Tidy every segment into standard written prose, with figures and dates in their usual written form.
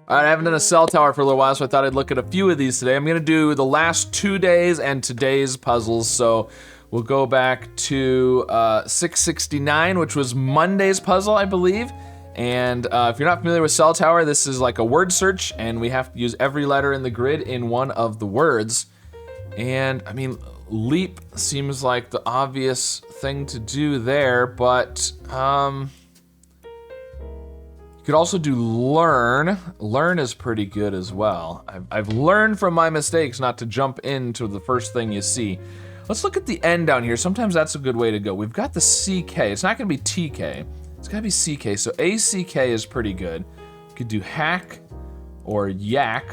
All right, I haven't done a cell tower for a little while, so I thought I'd look at a few of these today. I'm gonna do the last 2 days and today's puzzles, so we'll go back to 669, which was Monday's puzzle, I believe. And if you're not familiar with cell tower, this is like a word search, and we have to use every letter in the grid in one of the words. And I mean, leap seems like the obvious thing to do there, but you could also do learn. Learn is pretty good as well. I've learned from my mistakes not to jump into the first thing you see. Let's look at the N down here. Sometimes that's a good way to go. We've got the CK. It's not gonna be TK. It's gotta be CK. So ACK is pretty good. You could do hack or yak.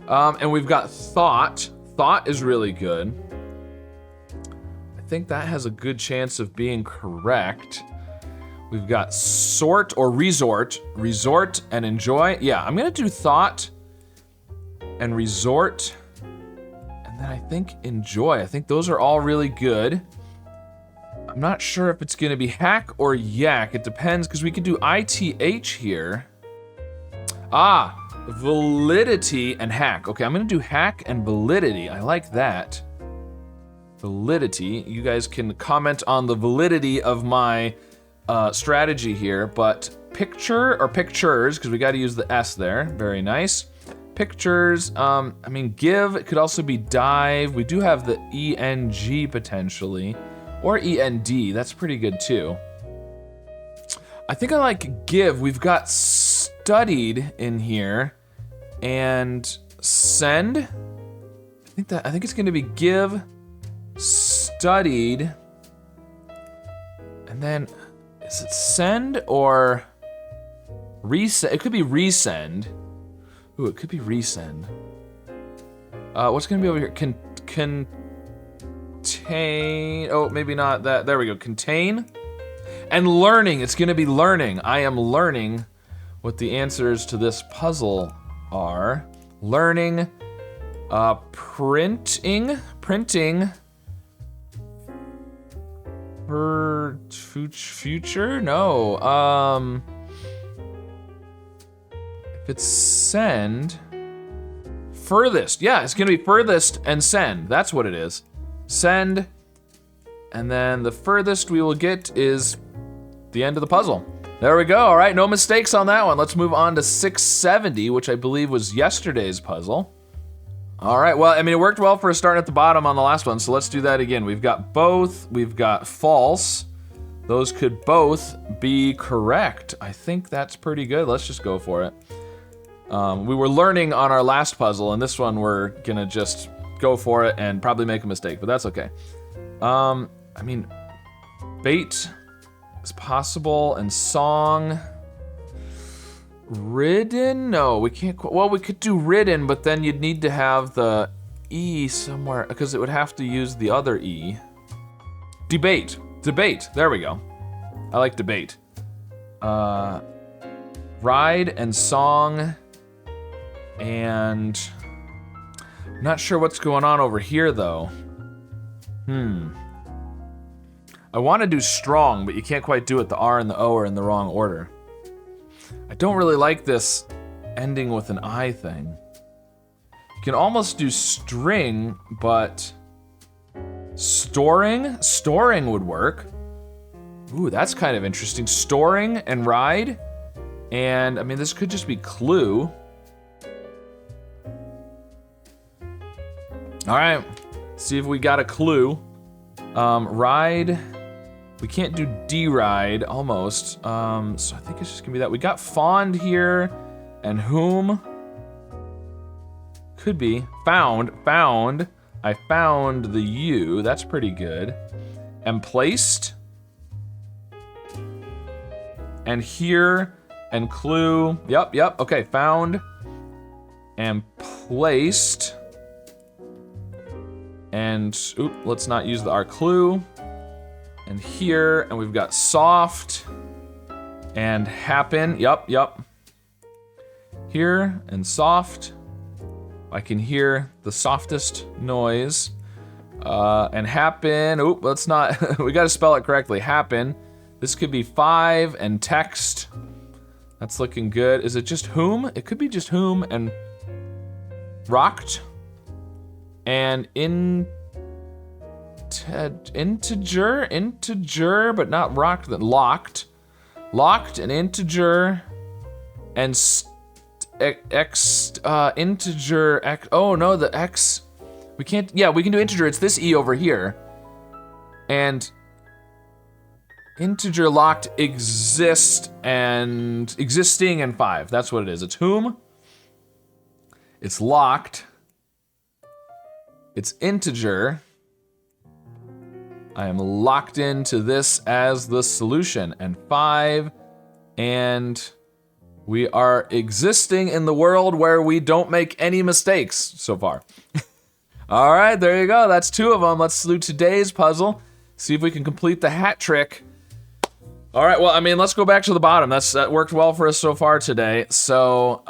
And we've got thought. Thought is really good. I think that has a good chance of being correct. We've got sort or resort. Resort and enjoy. Yeah, I'm gonna do thought and resort. And then I think enjoy. I think those are all really good. I'm not sure if it's gonna be hack or yak. It depends, because we could do ITH here. Ah, validity and hack. Okay, I'm gonna do hack and validity. I like that. Validity. You guys can comment on the validity of my strategy here, but picture or pictures, because we got to use the S there. Very nice. Pictures. I mean, give. It could also be dive. We do have the ENG potentially, or END. That's pretty good too. I think I like give. We've got studied in here, and send. I think it's going to be give, studied, and then. Is it send or resend? It could be resend. Ooh, it could be resend. What's gonna be over here? Contain. Oh, maybe not that. There we go. Contain. And learning. It's gonna be learning. I am learning what the answers to this puzzle are. Learning. Printing. For future? No. If it's send, furthest. Yeah, it's gonna be furthest and send. That's what it is. Send, and then the furthest we will get is the end of the puzzle. There we go. All right, no mistakes on that one. Let's move on to 670, which I believe was yesterday's puzzle. All right, well, I mean, it worked well for a start at the bottom on the last one, so let's do that again. We've got both, we've got false. Those could both be correct. I think that's pretty good. Let's just go for it. We were learning on our last puzzle, and this one we're gonna just go for it and probably make a mistake, but that's okay. I mean, bait is possible, and song. Ridden? No, we can't. Well, we could do ridden, but then you'd need to have the E somewhere, because it would have to use the other E. Debate. Debate. There we go. I like debate. Ride and song. And I'm not sure what's going on over here, though. I want to do strong, but you can't quite do it. The R and the O are in the wrong order. I don't really like this ending with an I thing. You can almost do string, but storing? Storing would work. Ooh, that's kind of interesting. Storing and ride. And I mean, this could just be clue. All right, see if we got a clue. Ride. We can't do D-ride, almost. So I think it's just gonna be that. We got fond here, and whom? Could be. Found. I found the U, that's pretty good. And placed. And here, and clue. Yep, okay, found. And placed. And, oop, let's not use the R, clue. And here, and we've got soft, and happen, yep. Here, and soft. I can hear the softest noise. And happen, oop, let's not, we gotta spell it correctly, happen. This could be 5, and text. That's looking good. Is it just whom? It could be just whom and rocked and integer, but not rocked, then locked and integer and integer x. Oh no, the x. We can't. Yeah, we can do integer. It's this e over here, and integer locked existing and 5. That's what it is. It's whom. It's locked. It's integer. I am locked into this as the solution. And 5. And we are existing in the world where we don't make any mistakes so far. All right, there you go. That's 2 of them. Let's do today's puzzle. See if we can complete the hat trick. All right, well, I mean, let's go back to the bottom. That worked well for us so far today. So,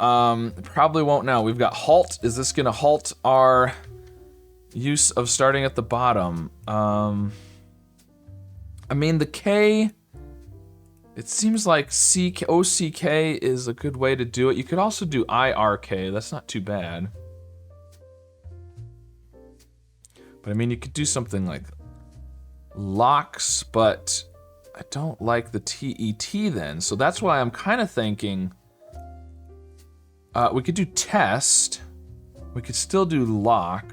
probably won't now. We've got halt. Is this gonna halt our use of starting at the bottom? I mean, the K, it seems like OCK is a good way to do it. You could also do IRK. That's not too bad. But I mean, you could do something like locks, but I don't like the TET then, so that's why I'm kind of thinking we could do test. We could still do lock.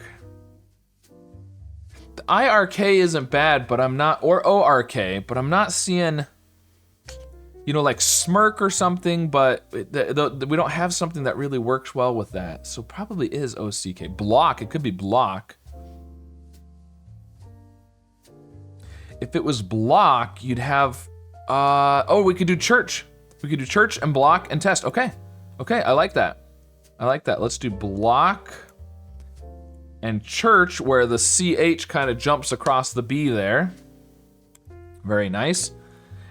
The IRK isn't bad, but I'm not, or ORK, but I'm not seeing, you know, like smirk or something, but we don't have something that really works well with that. So probably is OCK. Block, it could be block. If it was block, you'd have, oh, we could do church. We could do church and block and test. Okay, I like that. Let's do block and church, where the CH kind of jumps across the B there. Very nice.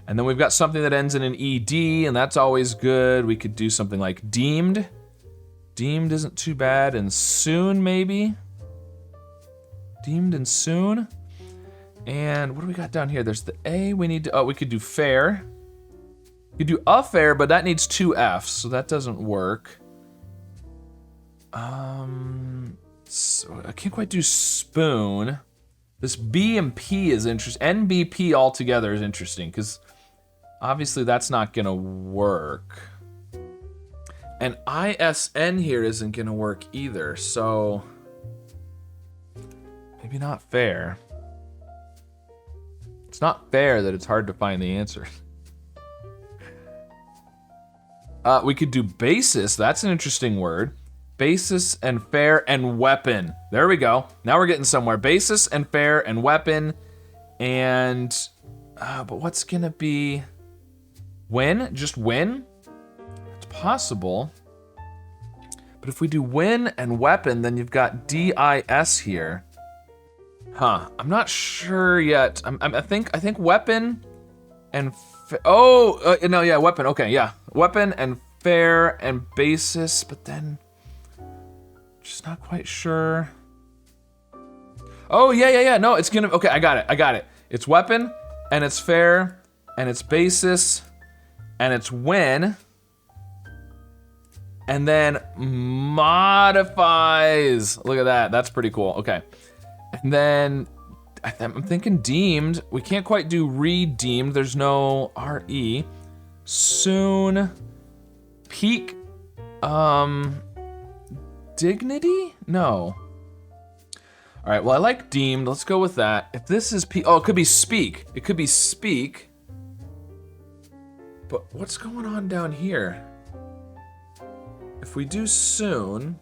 And then we've got something that ends in an ED, and that's always good. We could do something like deemed. Deemed isn't too bad, and soon maybe. Deemed and soon. And what do we got down here? There's the A. We need to, oh, we could do fair. We could do a fair, but that needs 2 F's, so that doesn't work. So I can't quite do spoon. This B and P is interesting. NBP altogether is interesting, because obviously that's not gonna work. And ISN here isn't gonna work either, so maybe not fair. It's not fair that it's hard to find the answer. We could do basis. That's an interesting word. Basis and fair and weapon. There we go. Now we're getting somewhere. Basis and fair and weapon. And, but what's gonna be win? Just win? It's possible. But if we do win and weapon, then you've got DIS here. Huh, I'm not sure yet. I think weapon and no, yeah, weapon. Okay, yeah, weapon and fair and basis, but then just not quite sure. Oh yeah. No, it's gonna. Okay, I got it. It's weapon and it's fair and it's basis and it's win, and then modifies. Look at that. That's pretty cool. Okay. And then I'm thinking deemed. We can't quite do redeemed. There's no RE. Soon. Peak. Dignity? No. All right, well, I like deemed. Let's go with that. If this is P, oh, it could be speak. It could be speak. But what's going on down here? If we do soon,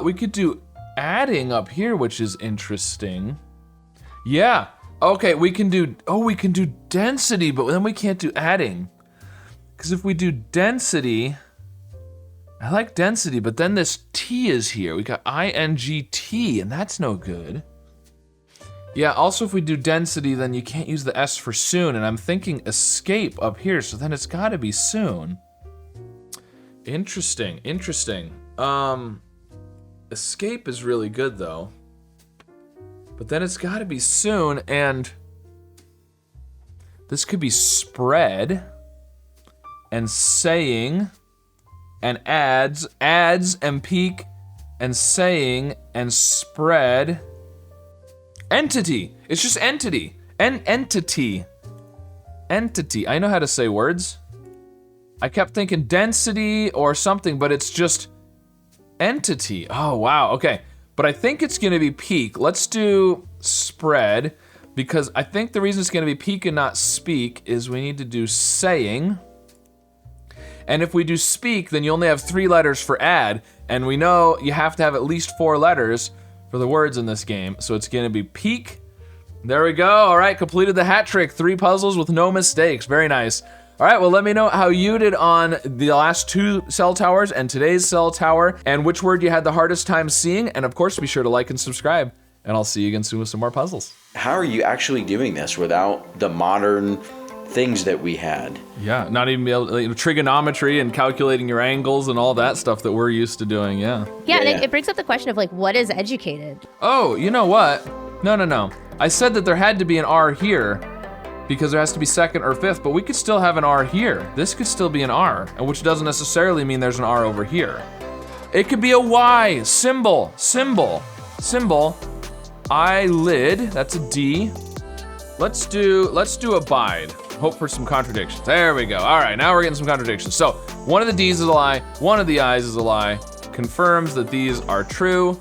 we could do adding up here, which is interesting. Yeah. Okay, we can do density, but then we can't do adding. Because if we do density, I like density, but then this T is here. We got INGT, and that's no good. Yeah, also if we do density, then you can't use the S for soon, and I'm thinking escape up here, so then it's gotta be soon. Interesting. Escape is really good though. But then it's gotta be soon, and this could be spread. and saying and adds and peak and saying and spread. Entity. It's just entity. Entity. Entity. I know how to say words. I kept thinking density or something, but it's just entity. Oh, wow. Okay. But I think it's going to be peak. Let's do spread, because I think the reason it's going to be peak and not speak is we need to do saying. And if we do speak, then you only have 3 letters for add, and we know you have to have at least 4 letters for the words in this game. So it's going to be peak. There we go. All right, completed the hat trick. 3 puzzles with no mistakes. Very nice. All right, well, let me know how you did on the last 2 cell towers and today's cell tower, and which word you had the hardest time seeing. And of course, be sure to like and subscribe, and I'll see you again soon with some more puzzles. How are you actually doing this without the modern things that we had? Yeah, not even be able to, trigonometry and calculating your angles and all that stuff that we're used to doing, yeah. Yeah, and it brings up the question of, like, what is educated? Oh, you know what? No. I said that there had to be an R here, because there has to be 2nd or 5th, but we could still have an R here. This could still be an R, which doesn't necessarily mean there's an R over here. It could be a Y, symbol, eyelid, that's a D. Let's do abide. Hope for some contradictions. There we go. All right, now we're getting some contradictions. So one of the D's is a lie, one of the I's is a lie. Confirms that these are true.